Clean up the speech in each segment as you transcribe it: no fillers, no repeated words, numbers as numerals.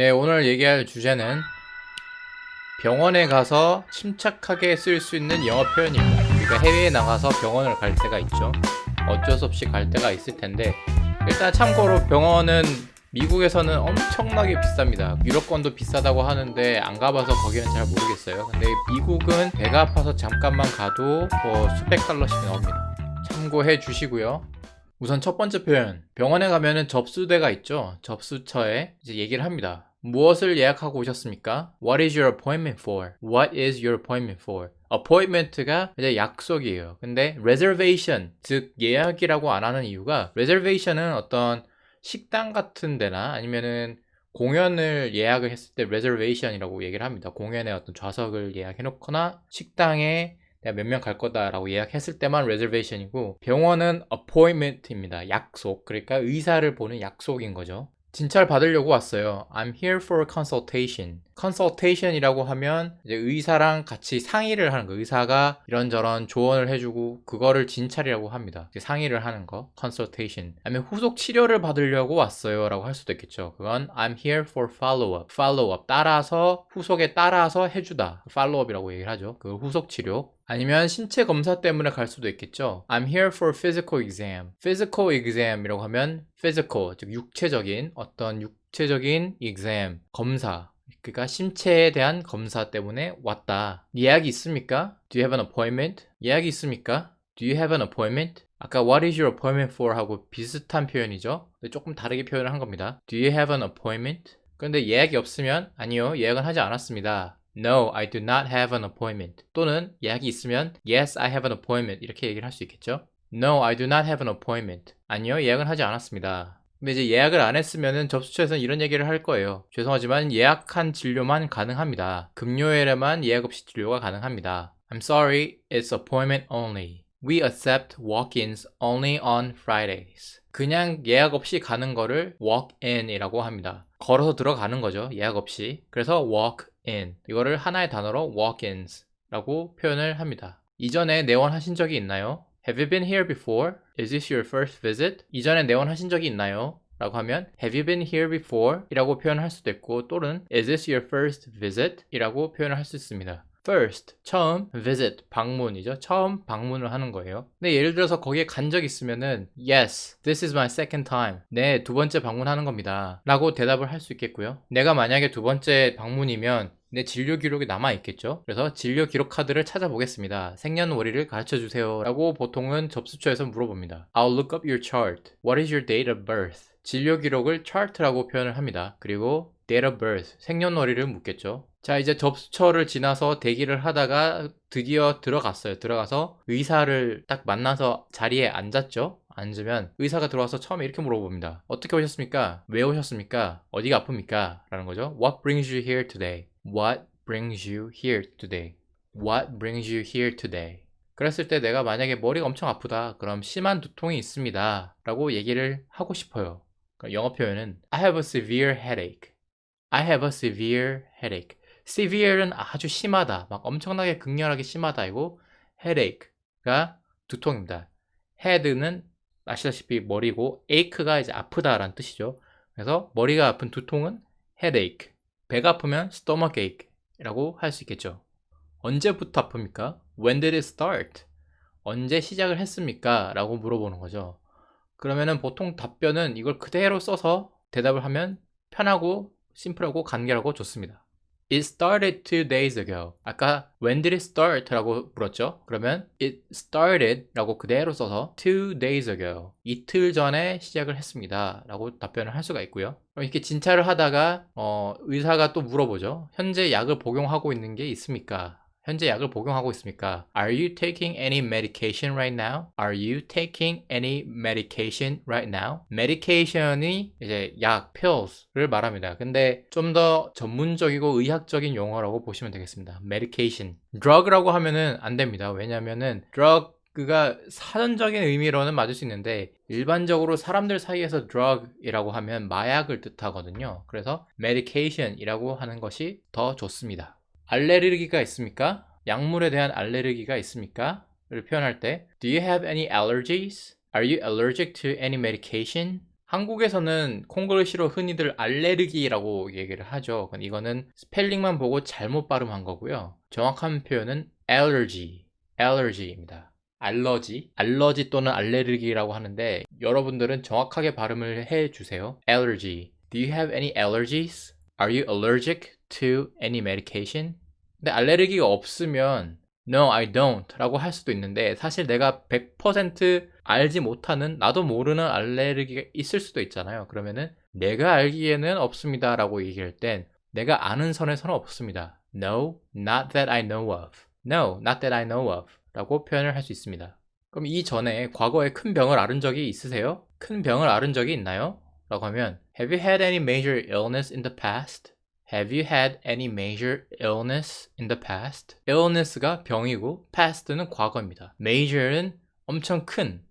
네, 오늘 얘기할 주제는 병원에 가서 침착하게 쓸 수 있는 영어 표현입니다. 우리가 해외에 나가서 병원을 갈 때가 있죠. 어쩔 수 없이 갈 때가 있을 텐데, 일단 참고로 병원은 미국에서는 엄청나게 비쌉니다. 유럽권도 비싸다고 하는데 안 가봐서 거기는 잘 모르겠어요. 근데 미국은 배가 아파서 잠깐만 가도 뭐 수백 달러씩 나옵니다. 참고해 주시고요. 우선 첫 번째 표현, 병원에 가면은 접수대가 있죠. 접수처에 이제 얘기를 합니다. 무엇을 예약하고 오셨습니까? What is your appointment for? What is your appointment for? appointment가 이제 약속이에요. 근데 reservation, 즉 예약이라고 안 하는 이유가 reservation은 어떤 식당 같은 데나 아니면은 공연을 예약을 했을 때 reservation이라고 얘기를 합니다. 공연에 어떤 좌석을 예약해 놓거나 식당에 내가 몇 명 갈 거다라고 예약했을 때만 reservation이고, 병원은 appointment입니다. 약속. 그러니까 의사를 보는 약속인 거죠. 진찰 받으려고 왔어요. I'm here for consultation. consultation이라고 하면 이제 의사랑 같이 상의를 하는 거. 의사가 이런저런 조언을 해주고 그거를 진찰이라고 합니다. 이제 상의를 하는 거. consultation. 아니면 후속 치료를 받으려고 왔어요 라고 할 수도 있겠죠. 그건 I'm here for follow-up. follow-up. 따라서 후속에 따라서 해주다. follow-up이라고 얘기를 하죠. 그 후속 치료. 아니면 신체 검사 때문에 갈 수도 있겠죠. I'm here for physical exam. physical exam이라고 하면 physical, 즉 육체적인 어떤 육체적인 exam, 검사. 그러니까 신체에 대한 검사 때문에 왔다. 예약이 있습니까? Do you have an appointment? 예약이 있습니까? Do you have an appointment? 아까 what is your appointment for 하고 비슷한 표현이죠. 근데 조금 다르게 표현을 한 겁니다. Do you have an appointment? 그런데 예약이 없으면 아니요, 예약은 하지 않았습니다. No, I do not have an appointment. 또는 예약이 있으면 Yes, I have an appointment. 이렇게 얘기를 할 수 있겠죠. No, I do not have an appointment. 아니요, 예약은 하지 않았습니다. 근데 이제 예약을 안 했으면은 접수처에서는 이런 얘기를 할 거예요. 죄송하지만 예약한 진료만 가능합니다. 금요일에만 예약 없이 진료가 가능합니다. I'm sorry, it's appointment only. We accept walk-ins only on Fridays. 그냥 예약 없이 가는 거를 walk-in이라고 합니다. 걸어서 들어가는 거죠. 예약 없이. 그래서 walk-in. 이거를 하나의 단어로 walk-ins라고 표현을 합니다. 이전에 내원하신 적이 있나요? Have you been here before? Is this your first visit? 이전에 내원하신 적이 있나요? 라고 하면 Have you been here before? 이라고 표현을 할 수도 있고, 또는 Is this your first visit? 이라고 표현을 할 수 있습니다. First, 처음, visit, 방문이죠. 처음 방문을 하는 거예요. 근데 예를 들어서 거기에 간 적 있으면은 Yes, this is my second time. 네, 두 번째 방문하는 겁니다. 라고 대답을 할 수 있겠고요. 내가 만약에 두 번째 방문이면 내 진료 기록이 남아 있겠죠. 그래서 진료 기록 카드를 찾아보겠습니다. 생년월일을 가르쳐 주세요 라고 보통은 접수처에서 물어봅니다. I'll look up your chart. What is your date of birth? 진료 기록을 chart라고 표현을 합니다. 그리고 date of birth, 생년월일을 묻겠죠. 자, 이제 접수처를 지나서 대기를 하다가 드디어 들어갔어요. 들어가서 의사를 딱 만나서 자리에 앉았죠. 앉으면 의사가 들어와서 처음에 이렇게 물어봅니다. 어떻게 오셨습니까? 왜 오셨습니까? 어디가 아픕니까? 라는 거죠. What brings you here today? What brings you here today? What brings you here today? 그랬을 때 내가 만약에 머리가 엄청 아프다. 그럼 심한 두통이 있습니다. 라고 얘기를 하고 싶어요. 그러니까 영어 표현은 I have a severe headache. I have a severe headache. severe는 아주 심하다. 막 엄청나게 극렬하게 심하다이고, headache가 두통입니다. head는 아시다시피 머리고, ache가 이제 아프다라는 뜻이죠. 그래서 머리가 아픈 두통은 headache. 배가 아프면 stomach ache라고 할 수 있겠죠. 언제부터 아픕니까? When did it start? 언제 시작을 했습니까? 라고 물어보는 거죠. 그러면은 보통 답변은 이걸 그대로 써서 대답을 하면 편하고 심플하고 간결하고 좋습니다. It started 2 days ago. 아까 when did it start? 라고 물었죠. 그러면 it started 라고 그대로 써서 2 days ago. 이틀 전에 시작을 했습니다. 라고 답변을 할 수가 있고요. 그럼 이렇게 진찰을 하다가 의사가 또 물어보죠. 현재 약을 복용하고 있는 게 있습니까? 현재 약을 복용하고 있습니까? Are you taking any medication right now? Are you taking any medication right now? medication이 이제 약, pills를 말합니다. 근데 좀 더 전문적이고 의학적인 용어라고 보시면 되겠습니다. medication. drug라고 하면은 안 됩니다. 왜냐면은 drug가 사전적인 의미로는 맞을 수 있는데 일반적으로 사람들 사이에서 drug이라고 하면 마약을 뜻하거든요. 그래서 medication이라고 하는 것이 더 좋습니다. 알레르기가 있습니까? 약물에 대한 알레르기가 있습니까? 를 표현할 때 Do you have any allergies? Are you allergic to any medication? 한국에서는 콩글리시로 흔히들 알레르기라고 얘기를 하죠. 이거는 스펠링만 보고 잘못 발음한 거고요. 정확한 표현은 allergy입니다. 알러지 또는 알레르기라고 하는데 여러분들은 정확하게 발음을 해주세요. allergy. Do you have any allergies? Are you allergic to any medication? 근데 알레르기가 없으면 No, I don't 라고 할 수도 있는데 사실 내가 100% 알지 못하는 나도 모르는 알레르기가 있을 수도 있잖아요. 그러면은 내가 알기에는 없습니다 라고 얘기할 땐 내가 아는 선에서는 없습니다. No, not that I know of. No, not that I know of 라고 표현을 할 수 있습니다. 그럼 이전에 과거에 큰 병을 앓은 적이 있으세요? 큰 병을 앓은 적이 있나요? 라고 하면 Have you had any major illness in the past? Have you had any major illness in the past? illness가 병이고 past는 과거입니다. major은 엄청 큰,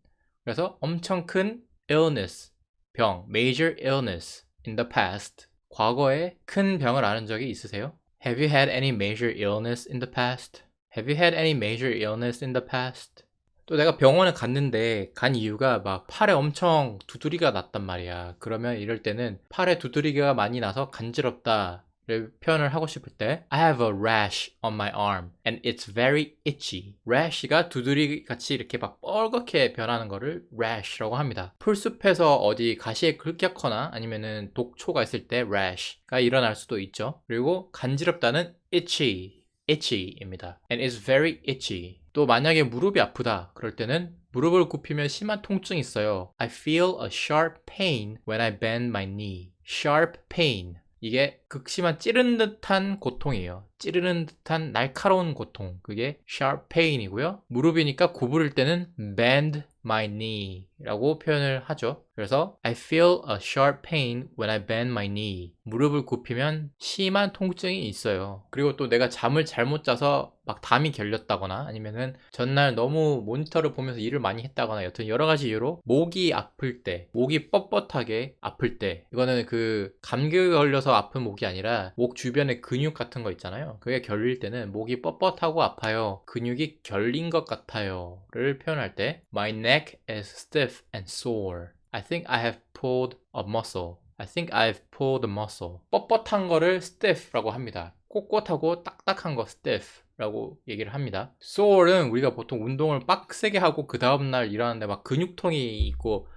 그래서 엄청 큰 illness, 병, major illness in the past. 과거에 큰 병을 앓은 적이 있으세요? Have you had any major illness in the past? Have you had any major illness in the past? 또 내가 병원에 갔는데 간 이유가 막 팔에 엄청 두드리가 났단 말이야. 그러면 이럴 때는 팔에 두드리가 많이 나서 간지럽다 를 표현을 하고 싶을 때 I have a rash on my arm and it's very itchy. rash가 두드리 같이 이렇게 막 뻘겋게 변하는 거를 rash라고 합니다. 풀숲에서 어디 가시에 긁혔거나 아니면은 독초가 있을 때 rash가 일어날 수도 있죠. 그리고 간지럽다는 itchy입니다. and it's very itchy. 또 만약에 무릎이 아프다 그럴 때는 무릎을 굽히면 심한 통증이 있어요. I feel a sharp pain when I bend my knee. sharp pain. 이게 극심한 찌르는 듯한 고통이에요. 찌르는 듯한 날카로운 고통. 그게 sharp pain이고요. 무릎이니까 구부릴 때는 bend my knee 라고 표현을 하죠. 그래서 I feel a sharp pain when I bend my knee. 무릎을 굽히면 심한 통증이 있어요. 그리고 또 내가 잠을 잘못 자서 막 담이 결렸다거나 아니면은 전날 너무 모니터를 보면서 일을 많이 했다거나 여튼 여러 가지 이유로 목이 아플 때, 목이 뻣뻣하게 아플 때 이거는 그 감기에 걸려서 아픈 목이 아니라 목 주변에 근육 같은 거 있잖아요. 그게 결릴 때는 목이 뻣뻣하고 아파요. 근육이 결린 것 같아요 를 표현할 때 My neck is stiff and sore. I think I have pulled a muscle. I think I've pulled a muscle. 뻣뻣한 거를 stiff라고 합니다. 꼿꼿하고 딱딱한 거 stiff 라고 얘기를 합니다. sore는 우리가 보통 운동을 빡세게 하고 그 다음날 일어나는데 막 근육통이 있고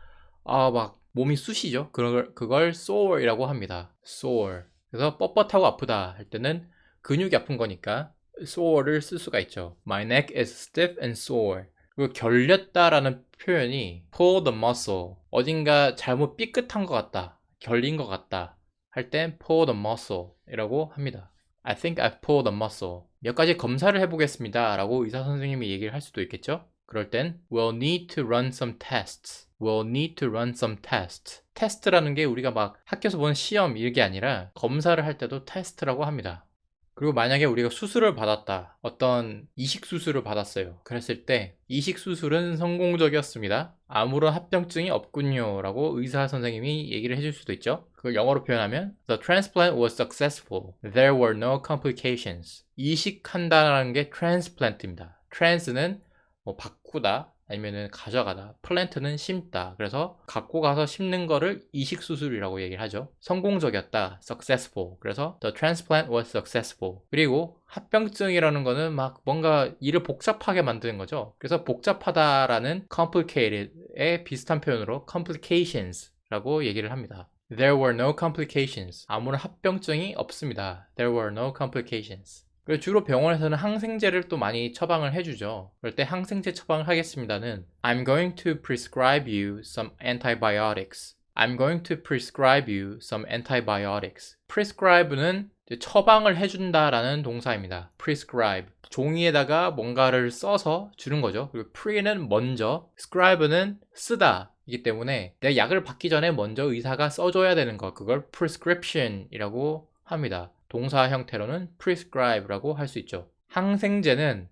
막 몸이 쑤시죠. 그걸 sore이라고 합니다. sore. 그래서 뻣뻣하고 아프다 할 때는 근육이 아픈 거니까 sore를 쓸 수가 있죠. My neck is stiff and sore. 그리고 결렸다라는 표현이 pull the muscle. 어딘가 잘못 삐끗한 것 같다. 결린 것 같다 할 땐 pull the muscle 이라고 합니다. I think I've pulled a muscle. 몇 가지 검사를 해보겠습니다 라고 의사 선생님이 얘기를 할 수도 있겠죠. 그럴 땐 We'll need to run some tests. We'll need to run some tests. 테스트라는 게 우리가 막 학교에서 보는 시험 이게 아니라 검사를 할 때도 테스트라고 합니다. 그리고 만약에 우리가 수술을 받았다. 어떤 이식 수술을 받았어요. 그랬을 때 이식 수술은 성공적이었습니다. 아무런 합병증이 없군요 라고 의사 선생님이 얘기를 해줄 수도 있죠. 그걸 영어로 표현하면 The transplant was successful. There were no complications. 이식한다는 게 transplant입니다. trans는 뭐 바꾸다 아니면은 가져가다, 플랜트는 심다. 그래서 갖고 가서 심는 거를 이식 수술이라고 얘기를 하죠. 성공적이었다, successful. 그래서 the transplant was successful. 그리고 합병증이라는 거는 막 뭔가 일을 복잡하게 만드는 거죠. 그래서 복잡하다라는 complicated의 비슷한 표현으로 complications라고 얘기를 합니다. There were no complications. 아무런 합병증이 없습니다. There were no complications. 그리고 주로 병원에서는 항생제를 또 많이 처방을 해주죠. 그럴 때 항생제 처방을 하겠습니다는 I'm going to prescribe you some antibiotics. I'm going to prescribe you some antibiotics. prescribe는 처방을 해준다라는 동사입니다. prescribe. 종이에다가 뭔가를 써서 주는 거죠. 그리고 pre는 먼저, scribe는 쓰다. 이기 때문에 내가 약을 받기 전에 먼저 의사가 써줘야 되는 거. 그걸 prescription이라고 합니다. 동사 형태로는 prescribe라고 할 수 있죠. 항생제는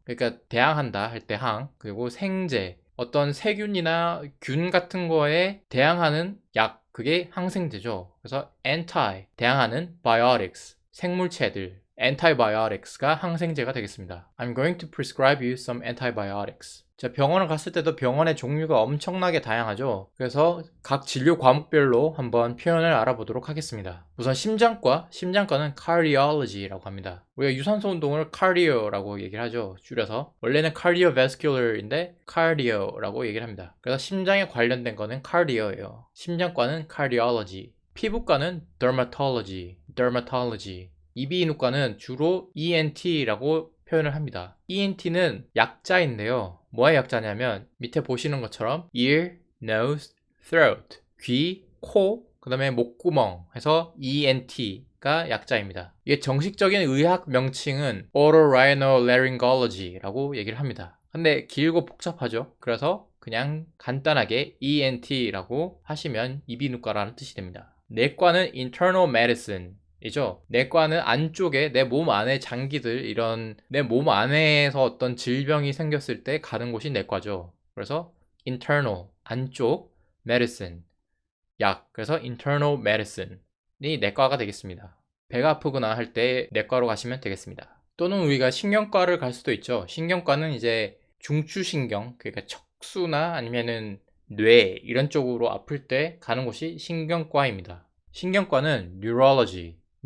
그러니까 대항한다 할 때 그리고 생제, 어떤 세균이나 균 같은 거에 대항하는 약, 그게 항생제죠. 그래서 anti, 대항하는 biotics, 생물체들, antibiotics가 항생제가 되겠습니다. I'm going to prescribe you some antibiotics. 자, 병원을 갔을 때도 병원의 종류가 엄청나게 다양하죠. 그래서 각 진료 과목별로 한번 표현을 알아보도록 하겠습니다. 우선 심장과는 cardiology라고 합니다. 우리가 유산소 운동을 cardio라고 얘기를 하죠. 줄여서. 원래는 cardiovascular인데 cardio라고 얘기를 합니다. 그래서 심장에 관련된 거는 cardio예요. 심장과는 cardiology. 피부과는 dermatology. 이비인후과는 주로 ENT라고 표현을 합니다. ENT는 약자인데요. 뭐의 약자냐면 밑에 보시는 것처럼 ear, nose, throat, 귀, 코, 그 다음에 목구멍 해서 ENT가 약자입니다. 이게 정식적인 의학 명칭은 otorhinolaryngology라고 얘기를 합니다. 근데 길고 복잡하죠. 그래서 그냥 간단하게 ENT라고 하시면 이비인후과라는 뜻이 됩니다. 내과는 internal medicine 이죠. 내과는 안쪽에 내 몸 안에 장기들 이런 내 몸 안에서 어떤 질병이 생겼을 때 가는 곳이 내과죠. 그래서 internal 안쪽 medicine 약 그래서 internal medicine이 내과가 되겠습니다. 배가 아프거나 할 때 내과로 가시면 되겠습니다. 또는 우리가 신경과를 갈 수도 있죠. 신경과는 이제 중추신경 그러니까 척수나 아니면은 뇌 이런 쪽으로 아플 때 가는 곳이 신경과입니다. 신경과는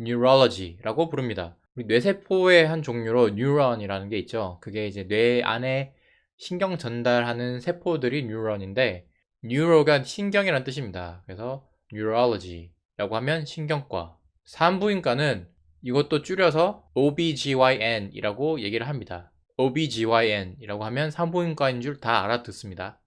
neurology라고 부릅니다. 우리 뇌세포의 한 종류로 뉴런이라는 게 있죠. 그게 이제 뇌 안에 신경 전달하는 세포들이 뉴런인데 뉴로가 신경이라는 뜻입니다. 그래서 neurology라고 하면 신경과. 산부인과는 이것도 줄여서 OBGYN이라고 얘기를 합니다. OBGYN이라고 하면 산부인과인 줄 다 알아듣습니다.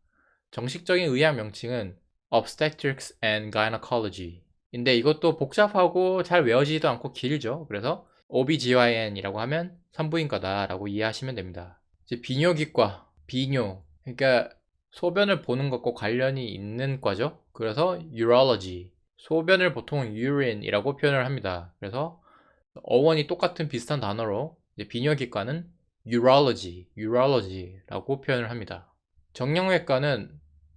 정식적인 의학 명칭은 Obstetrics and Gynecology 인데 이것도 복잡하고 잘 외워지지도 않고 길죠. 그래서 OBGYN이라고 하면 산부인과다 라고 이해하시면 됩니다. 이제 비뇨기과, 비뇨 그러니까 소변을 보는 것과 관련이 있는 과죠. 그래서 urology 소변을 보통 urine이라고 표현을 합니다. 그래서 어원이 똑같은 비슷한 단어로 이제 비뇨기과는 urology라고 표현을 합니다. 정형외과는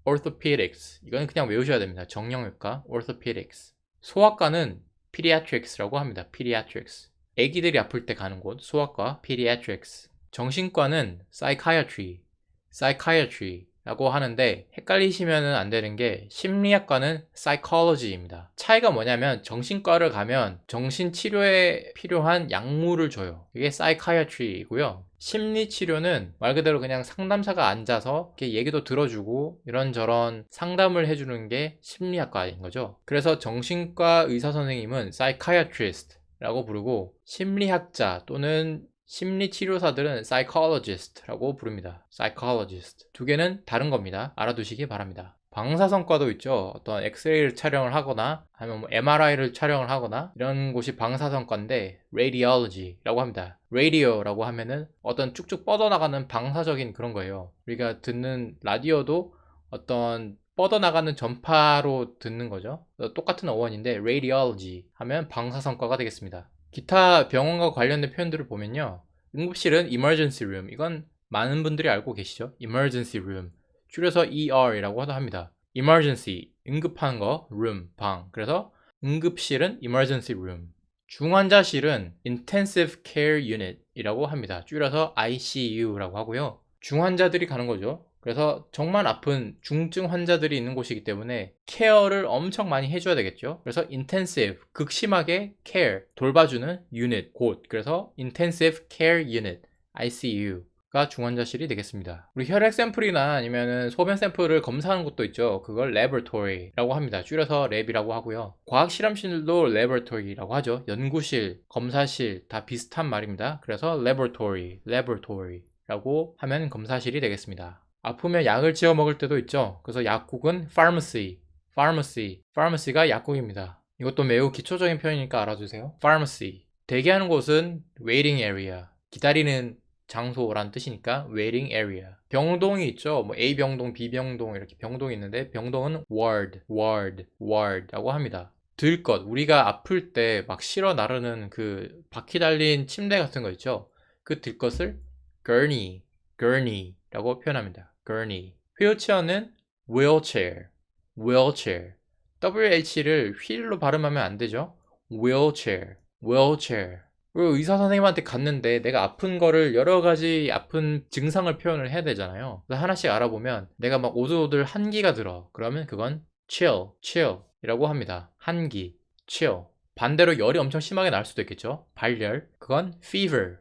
orthopedics 이거는 그냥 외우셔야 됩니다. 정형외과 orthopedics 소아과는 pediatrics라고 합니다. pediatrics 애기들이 아플 때 가는 곳 소아과 pediatrics 정신과는 psychiatry라고 하는데 헷갈리시면 안 되는 게 심리학과는 psychology입니다. 차이가 뭐냐면 정신과를 가면 정신치료에 필요한 약물을 줘요. 이게 psychiatry이고요. 심리치료는 말 그대로 그냥 상담사가 앉아서 이렇게 얘기도 들어주고 이런저런 상담을 해주는 게 심리학과인 거죠. 그래서 정신과 의사선생님은 psychiatrist라고 부르고 심리학자 또는 심리치료사들은 psychologist라고 부릅니다. psychologist. 두 개는 다른 겁니다. 알아두시기 바랍니다. 방사선과도 있죠. 어떤 엑스레이를 촬영을 하거나 아니면 뭐 MRI를 촬영을 하거나 이런 곳이 방사선과인데 radiology라고 합니다. radio라고 하면은 어떤 쭉쭉 뻗어나가는 방사적인 그런 거예요. 우리가 듣는 라디오도 어떤 뻗어나가는 전파로 듣는 거죠. 똑같은 어원인데 radiology 하면 방사선과가 되겠습니다. 기타 병원과 관련된 표현들을 보면요. 응급실은 emergency room 이건 많은 분들이 알고 계시죠. emergency room 줄여서 ER이라고 합니다. emergency, 응급한 거, room, 방. 그래서 응급실은 emergency room. 중환자실은 intensive care unit이라고 합니다. 줄여서 ICU라고 하고요. 중환자들이 가는 거죠. 그래서 정말 아픈 중증 환자들이 있는 곳이기 때문에 케어를 엄청 많이 해줘야 되겠죠. 그래서 intensive, 극심하게 care, 돌봐주는 unit, 곳. 그래서 intensive care unit, ICU. 가 중환자실이 되겠습니다. 우리 혈액 샘플이나 아니면은 소변 샘플을 검사하는 곳도 있죠. 그걸 laboratory라고 합니다. 줄여서 랩이라고 하고요. 과학 실험실도 laboratory라고 하죠. 연구실, 검사실 다 비슷한 말입니다. 그래서 laboratory라고 하면 검사실이 되겠습니다. 아프면 약을 지어 먹을 때도 있죠. 그래서 약국은 pharmacy가 약국입니다. 이것도 매우 기초적인 표현이니까 알아두세요. pharmacy. 대기하는 곳은 waiting area. 기다리는 장소란 뜻이니까 waiting area. 병동이 있죠. 뭐 A 병동, B 병동 이렇게 병동이 있는데 병동은 ward라고 합니다. 들것 우리가 아플 때 막 실어 나르는 그 바퀴 달린 침대 같은 거 있죠. 그 들것을 gurney라고 표현합니다. gurney. 휠체어는 wheelchair. WH를 휠로 발음하면 안 되죠. wheelchair. 그리고 의사 선생님한테 갔는데 내가 아픈 거를 여러 가지 아픈 증상을 표현을 해야 되잖아요. 그래서 하나씩 알아보면 내가 막 오들오들 한기가 들어. 그러면 그건 chill 이라고 합니다. 한기, chill. 반대로 열이 엄청 심하게 날 수도 있겠죠. 발열. 그건 fever.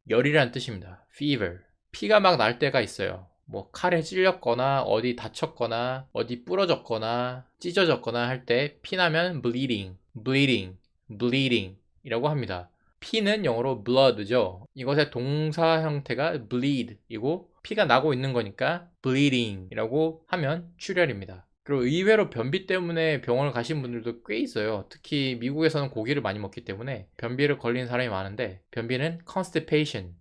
열이라는 뜻입니다. fever. 피가 막 날 때가 있어요. 뭐 칼에 찔렸거나 어디 다쳤거나 어디 부러졌거나 찢어졌거나 할 때 피나면 bleeding 이라고 합니다. 피는 영어로 blood죠. 이것의 동사 형태가 bleed 이고 피가 나고 있는 거니까 bleeding 이라고 하면 출혈입니다. 그리고 의외로 변비 때문에 병원을 가신 분들도 꽤 있어요. 특히 미국에서는 고기를 많이 먹기 때문에 변비를 걸린 사람이 많은데 변비는 constipation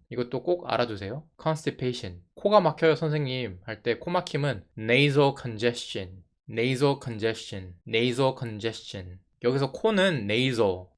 이것도 꼭 알아두세요. constipation 코가 막혀요 선생님 할 때 코 막힘은 nasal congestion 여기서 코는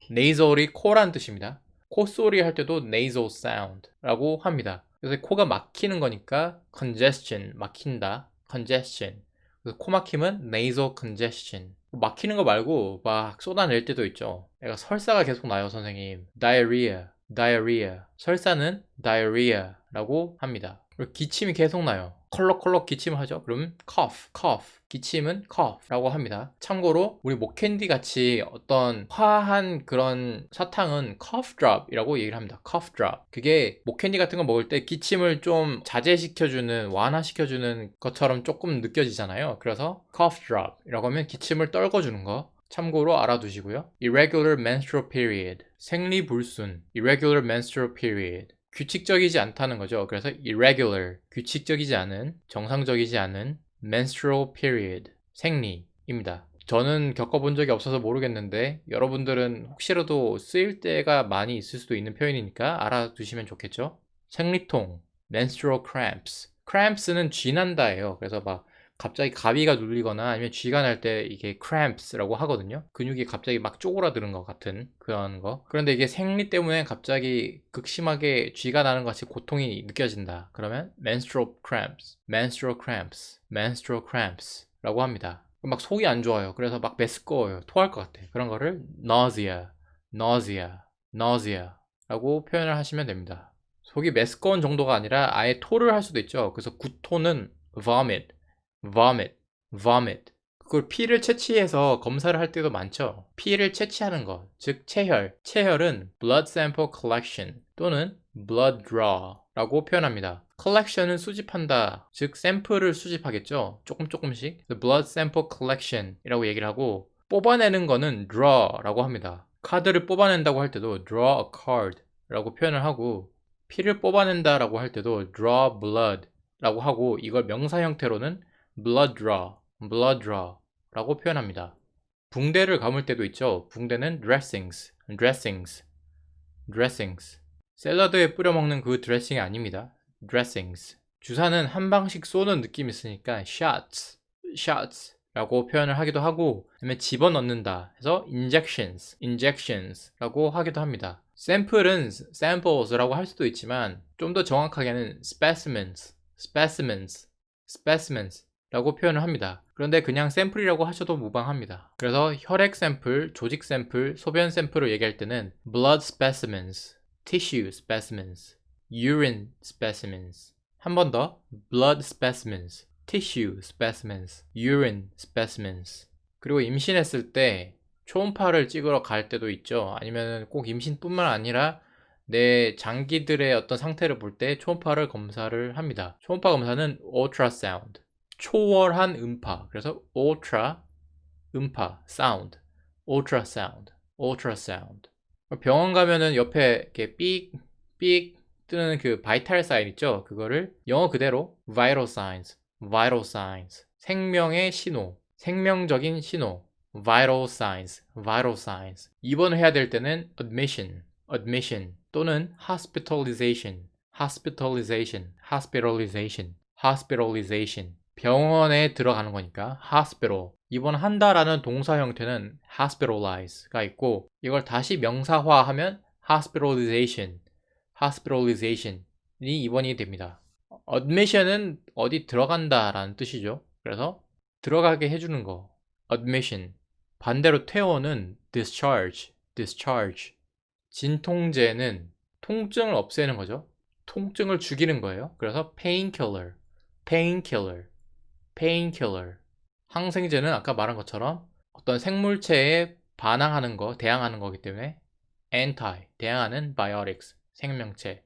nasal이 코란 뜻입니다. 콧소리 할 때도 nasal sound라고 합니다. 그래서 코가 막히는 거니까 congestion 막힌다 congestion 그래서 코 막힘은 nasal congestion. 막히는 거 말고 막 쏟아낼 때도 있죠. 내가 설사가 계속 나요, 선생님. diarrhea. 설사는 diarrhea라고 합니다. 그리고 기침이 계속 나요. 컬럭컬럭 기침하죠. 그럼 cough. 기침은 cough라고 합니다. 참고로 우리 목캔디 같이 어떤 화한 그런 사탕은 cough drop이라고 얘기를 합니다. cough drop. 그게 목캔디 같은 거 먹을 때 기침을 좀 자제시켜주는 완화시켜주는 것처럼 조금 느껴지잖아요. 그래서 cough drop이라고 하면 기침을 떨궈주는 거. 참고로 알아두시고요. irregular menstrual period. 생리불순. irregular menstrual period. 규칙적이지 않다는 거죠. 그래서 irregular, 규칙적이지 않은, 정상적이지 않은 menstrual period, 생리입니다. 저는 겪어본 적이 없어서 모르겠는데 여러분들은 혹시라도 쓰일 때가 많이 있을 수도 있는 표현이니까 알아두시면 좋겠죠. 생리통, menstrual cramps는 쥐난다예요. 그래서 막 갑자기 가비가 눌리거나 아니면 쥐가 날 때 이게 cramps라고 하거든요. 근육이 갑자기 막 쪼그라드는 것 같은 그런 거. 그런데 이게 생리 때문에 갑자기 극심하게 쥐가 나는 것 같이 고통이 느껴진다. 그러면 menstrual cramps라고 합니다. 막 속이 안 좋아요. 그래서 막 메스꺼워요. 토할 것 같아. 그런 거를 nausea라고 표현을 하시면 됩니다. 속이 메스꺼운 정도가 아니라 아예 토를 할 수도 있죠. 그래서 구토는 vomit. 그걸 피를 채취해서 검사를 할 때도 많죠. 피를 채취하는 것, 즉 체혈. 체혈은 blood sample collection 또는 blood draw라고 표현합니다. collection은 수집한다, 즉 샘플을 수집하겠죠. 조금씩. blood sample collection이라고 얘기를 하고 뽑아내는 거는 draw라고 합니다. 카드를 뽑아낸다고 할 때도 draw a card라고 표현을 하고 피를 뽑아낸다라고 할 때도 draw blood라고 하고 이걸 명사 형태로는 blood draw라고 표현합니다. 붕대를 감을 때도 있죠. 붕대는 dressings. 샐러드에 뿌려 먹는 그 드레싱이 아닙니다. dressings. 주사는 한 방씩 쏘는 느낌이 있으니까 shots라고 표현을 하기도 하고 아니면 집어넣는다 해서 injections라고 하기도 합니다. 샘플은 samples라고 할 수도 있지만 좀 더 정확하게는 specimens라고 표현을 합니다. 그런데 그냥 샘플이라고 하셔도 무방합니다. 그래서 혈액 샘플, 조직 샘플, 소변 샘플을 얘기할 때는 blood specimens, tissue specimens, urine specimens. 한 번 더 blood specimens, tissue specimens, urine specimens. 그리고 임신했을 때 초음파를 찍으러 갈 때도 있죠. 아니면 꼭 임신뿐만 아니라 내 장기들의 어떤 상태를 볼 때 초음파를 검사를 합니다. 초음파 검사는 ultrasound, 초월한 음파. 그래서 음파, sound, ultrasound. 병원 가면은 옆에 이렇게 삑 뜨는 그 바이탈 사인 있죠? 그거를 영어 그대로 vital signs. 생명의 신호, 생명적인 신호. vital signs. 입원을 해야 될 때는 admission 또는 hospitalization. 병원에 들어가는 거니까 hospital. 입원한다라는 동사 형태는 hospitalize가 있고 이걸 다시 명사화하면 hospitalization이 입원이 됩니다. admission은 어디 들어간다라는 뜻이죠. 그래서 들어가게 해주는 거 admission. 반대로 퇴원은 discharge. 진통제는 통증을 없애는 거죠. 통증을 죽이는 거예요. 그래서 painkiller, painkiller, painkiller. 항생제는 아까 말한 것처럼 어떤 생물체에 반항하는 거, 대항하는 거기 때문에 anti, 대항하는 biotics, 생명체,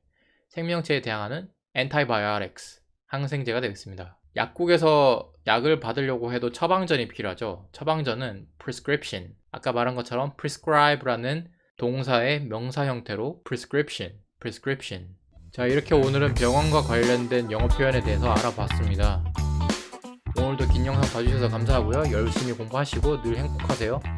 생명체에 대항하는 antibiotics, 항생제가 되겠습니다. 약국에서 약을 받으려고 해도 처방전이 필요하죠. 처방전은 prescription, 아까 말한 것처럼 prescribe라는 동사의 명사 형태로 prescription, prescription. 자, 이렇게 오늘은 병원과 관련된 영어 표현에 대해서 알아봤습니다. 오늘도 긴 영상 봐주셔서 감사하고요. 열심히 공부하시고 늘 행복하세요.